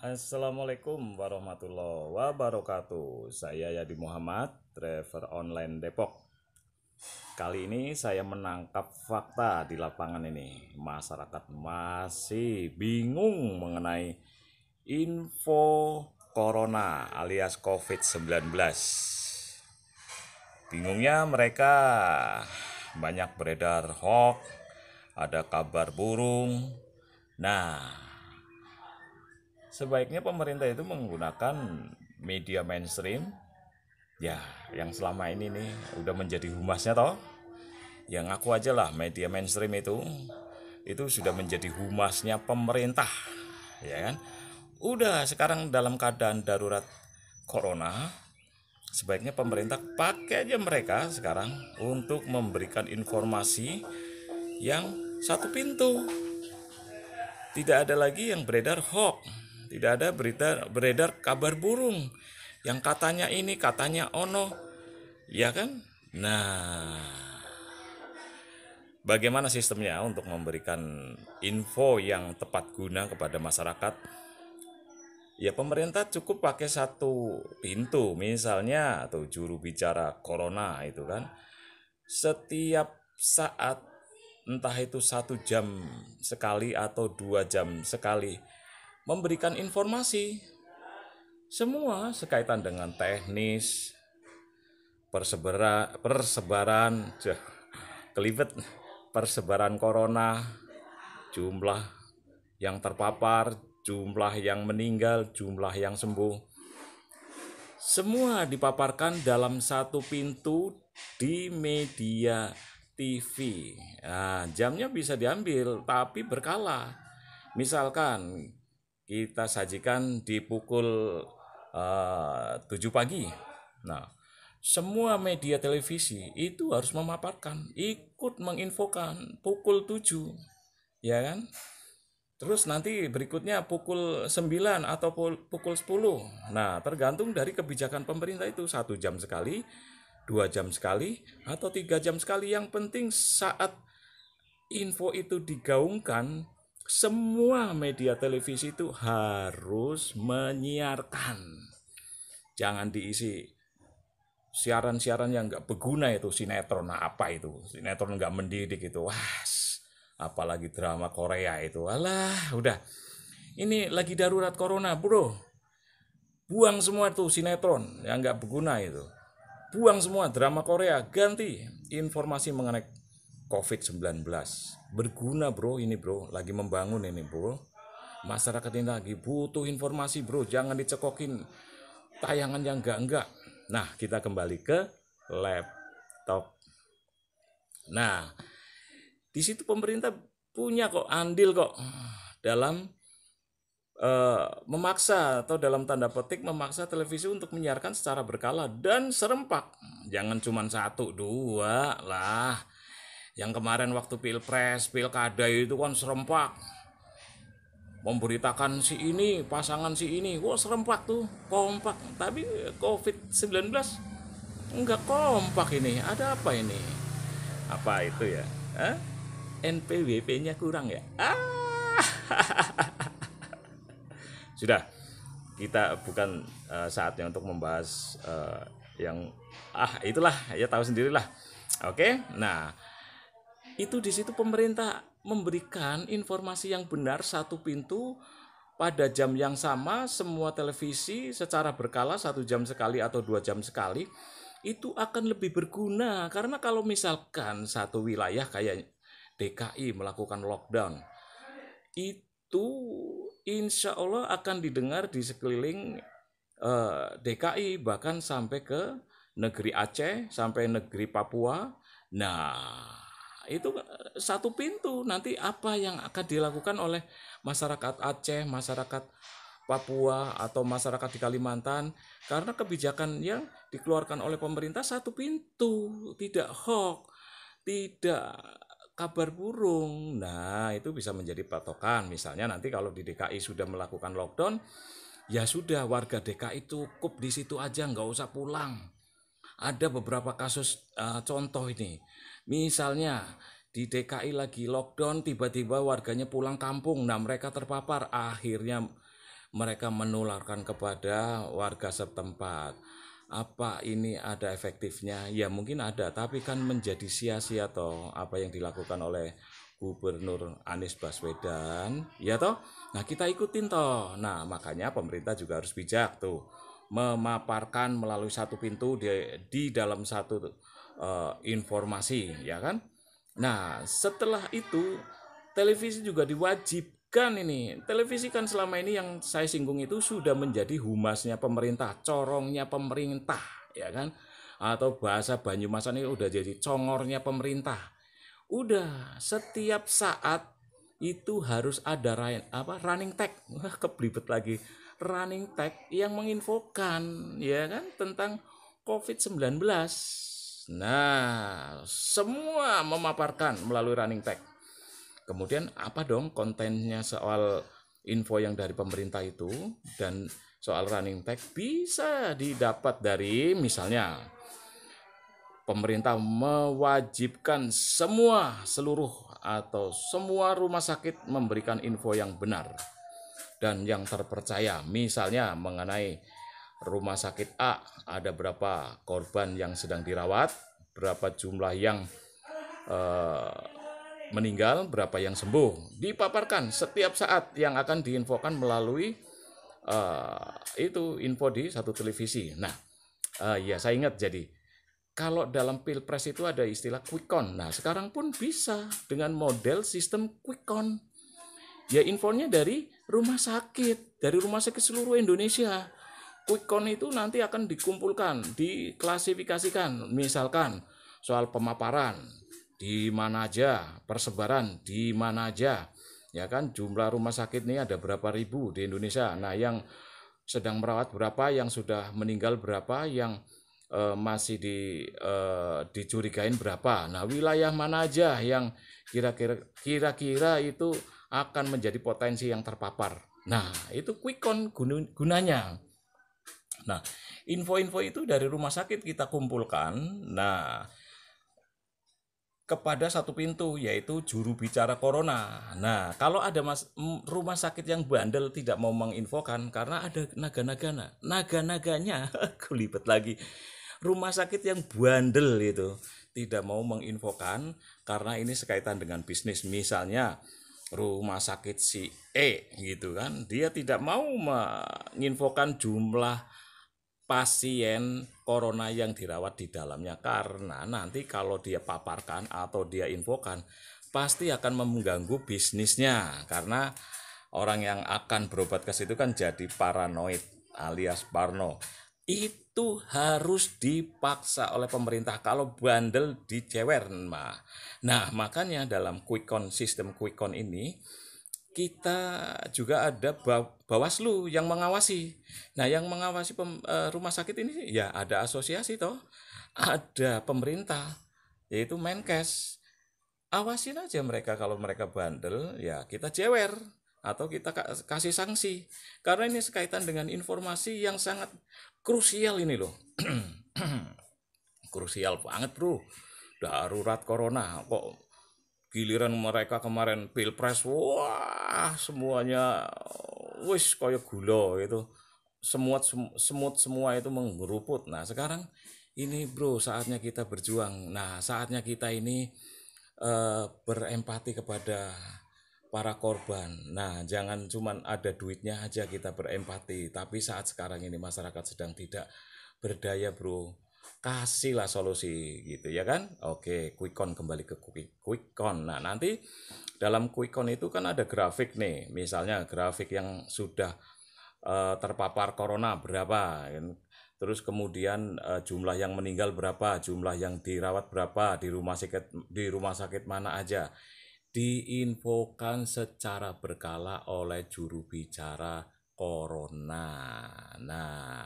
Assalamualaikum warahmatullahi wabarakatuh. Saya Yadi Muhammad, driver online Depok. Kali ini saya menangkap fakta di lapangan ini. Masyarakat masih bingung mengenai info corona alias COVID-19. Bingungnya mereka banyak beredar hoax, ada kabar burung. Nah, sebaiknya pemerintah itu menggunakan media mainstream ya, yang selama ini nih udah menjadi humasnya toh. Yang aku aja lah, media mainstream itu sudah menjadi humasnya pemerintah, ya kan. Udah sekarang dalam keadaan darurat corona, sebaiknya pemerintah pakai aja mereka sekarang untuk memberikan informasi yang satu pintu. Tidak ada lagi yang beredar hoax, tidak ada beredar kabar burung yang katanya ini, katanya ono, ya kan? Nah, bagaimana sistemnya untuk memberikan info yang tepat guna kepada masyarakat? Ya, pemerintah cukup pakai satu pintu, misalnya atau juru bicara corona itu kan. Setiap saat, entah itu 1 jam sekali atau 2 jam sekali, memberikan informasi semua sekaitan dengan teknis persebaran kelibet persebaran corona, jumlah yang terpapar, jumlah yang meninggal, jumlah yang sembuh. Semua dipaparkan dalam satu pintu di media TV. Nah, jamnya bisa diambil tapi berkala. Misalkan kita sajikan di pukul 7 pagi. Nah, semua media televisi itu harus memaparkan, ikut menginfokan pukul 7, ya kan? Terus nanti berikutnya pukul 9 atau pukul 10. Nah, tergantung dari kebijakan pemerintah itu, 1 jam sekali, 2 jam sekali, atau 3 jam sekali. Yang penting saat info itu digaungkan, semua media televisi itu harus menyiarkan. Jangan diisi siaran-siaran yang nggak berguna itu, sinetron. Nah, apa itu? Sinetron nggak mendidik itu. Wah, apalagi drama Korea itu. Alah, udah. Ini lagi darurat corona, bro. Buang semua tuh sinetron yang nggak berguna itu. Buang semua drama Korea, ganti informasi mengenai COVID-19. Berguna, bro, ini bro. Lagi membangun ini, bro. Masyarakat ini lagi butuh informasi, bro. Jangan dicekokin tayangan yang enggak. Nah, kita kembali ke laptop. Nah, di situ pemerintah punya kok andil kok dalam memaksa, atau dalam tanda petik memaksa televisi untuk menyiarkan secara berkala dan serempak. Jangan cuma 1, 2 lah. Yang kemarin waktu pilpres, pilkada itu kan serempak. Memberitakan si ini, pasangan si ini, wah serempak tuh, kompak. Tapi COVID-19 enggak kompak ini. Ada apa ini? Apa itu ya? NPWP-nya kurang ya? Sudah, kita bukan saatnya untuk membahas yang itulah ya, tahu sendirilah. Oke, nah itu di situ pemerintah memberikan informasi yang benar, satu pintu pada jam yang sama, semua televisi secara berkala 1 jam sekali atau 2 jam sekali, itu akan lebih berguna. Karena kalau misalkan satu wilayah kayak DKI melakukan lockdown, itu insya Allah akan didengar di sekeliling DKI, bahkan sampai ke negeri Aceh, sampai negeri Papua. Nah, itu satu pintu. Nanti apa yang akan dilakukan oleh masyarakat Aceh, masyarakat Papua, atau masyarakat di Kalimantan, karena kebijakan yang dikeluarkan oleh pemerintah satu pintu, tidak hoax, tidak kabar burung. Nah, itu bisa menjadi patokan. Misalnya nanti kalau di DKI sudah melakukan lockdown, ya sudah, warga DKI cukup di situ aja, nggak usah pulang. Ada beberapa kasus contoh ini. Misalnya di DKI lagi lockdown, tiba-tiba warganya pulang kampung. Nah, mereka terpapar, akhirnya mereka menularkan kepada warga setempat. Apa ini ada efektifnya? Ya mungkin ada, tapi kan menjadi sia-sia toh apa yang dilakukan oleh Gubernur Anies Baswedan, ya toh. Nah kita ikutin toh. Nah makanya pemerintah juga harus bijak tuh, memaparkan melalui satu pintu di dalam satu informasi, ya kan. Nah setelah itu televisi juga diwajibkan ini. Televisi kan selama ini yang saya singgung itu sudah menjadi humasnya pemerintah, corongnya pemerintah, ya kan. Atau bahasa Banyumasan ini udah jadi congornya pemerintah. Udah setiap saat itu harus ada running tag. Wah, keblibet lagi. Running tag yang menginfokan, ya kan, tentang COVID-19. Nah, semua memaparkan melalui running tag. Kemudian apa dong kontennya soal info yang dari pemerintah itu, dan soal running tag bisa didapat dari misalnya pemerintah mewajibkan seluruh atau semua rumah sakit memberikan info yang benar dan yang terpercaya. Misalnya mengenai rumah sakit A, ada berapa korban yang sedang dirawat, berapa jumlah yang meninggal, berapa yang sembuh, dipaparkan setiap saat yang akan diinfokan melalui itu info di satu televisi. Nah, ya saya ingat, jadi kalau dalam Pilpres itu ada istilah quick count. Nah, sekarang pun bisa dengan model sistem quick count. Ya infonya dari rumah sakit seluruh Indonesia. Quick count itu nanti akan dikumpulkan, diklasifikasikan, misalkan soal pemaparan, di mana aja, persebaran di mana aja, ya kan, jumlah rumah sakit ini ada berapa ribu di Indonesia. Nah, yang sedang merawat berapa, yang sudah meninggal berapa, yang masih dicurigain berapa. Nah, wilayah mana aja yang kira-kira itu akan menjadi potensi yang terpapar. Nah, itu quick count gunanya. Nah, info-info itu dari rumah sakit kita kumpulkan. Nah, kepada satu pintu, yaitu juru bicara corona. Nah, kalau ada rumah sakit yang bandel tidak mau menginfokan karena ada naga-naganya, kulibet lagi. Rumah sakit yang bandel itu tidak mau menginfokan karena ini sekaitan dengan bisnis. Misalnya rumah sakit si E gitu kan, dia tidak mau menginfokan jumlah pasien corona yang dirawat di dalamnya, karena nanti kalau dia paparkan atau dia infokan pasti akan mengganggu bisnisnya, karena orang yang akan berobat ke situ kan jadi paranoid alias parno. Itu harus dipaksa oleh pemerintah, kalau bandel dicewer mah. Nah, makanya dalam sistem quick count ini kita juga ada Bawaslu yang mengawasi. Nah, yang mengawasi rumah sakit ini ya ada asosiasi toh, ada pemerintah, yaitu Menkes. Awasin aja mereka, kalau mereka bandel ya kita jewer atau kita kasih sanksi. Karena ini sekaitan dengan informasi yang sangat krusial ini loh. Krusial banget, Bro. Darurat corona kok, giliran mereka kemarin Pilpres, wah semuanya wis kayak gula itu, semut semua itu menggeruput. Nah sekarang ini bro, saatnya kita berjuang. Nah saatnya kita ini berempati kepada para korban. Nah jangan cuman ada duitnya aja kita berempati, tapi saat sekarang ini masyarakat sedang tidak berdaya bro, kasihlah solusi gitu ya kan. Oke, quick count, kembali ke quick count. Nah nanti dalam quick count itu kan ada grafik nih, misalnya grafik yang sudah terpapar corona berapa, terus kemudian jumlah yang meninggal berapa, jumlah yang dirawat berapa, di rumah sakit mana aja, diinfokan secara berkala oleh juru bicara corona. Nah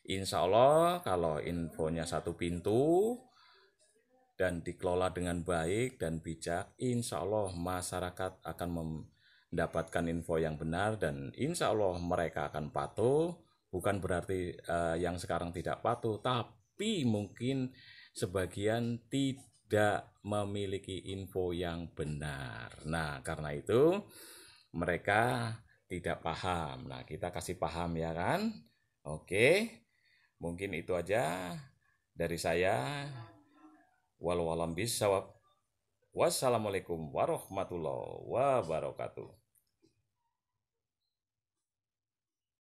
insya Allah kalau infonya satu pintu dan dikelola dengan baik dan bijak, insya Allah masyarakat akan mendapatkan info yang benar, dan insya Allah mereka akan patuh. Bukan berarti yang sekarang tidak patuh, tapi mungkin sebagian tidak memiliki info yang benar. Nah karena itu mereka tidak paham. Nah, kita kasih paham ya kan? Oke, mungkin itu aja dari saya. Walau alam bisawab. Wassalamualaikum warahmatullahi wabarakatuh.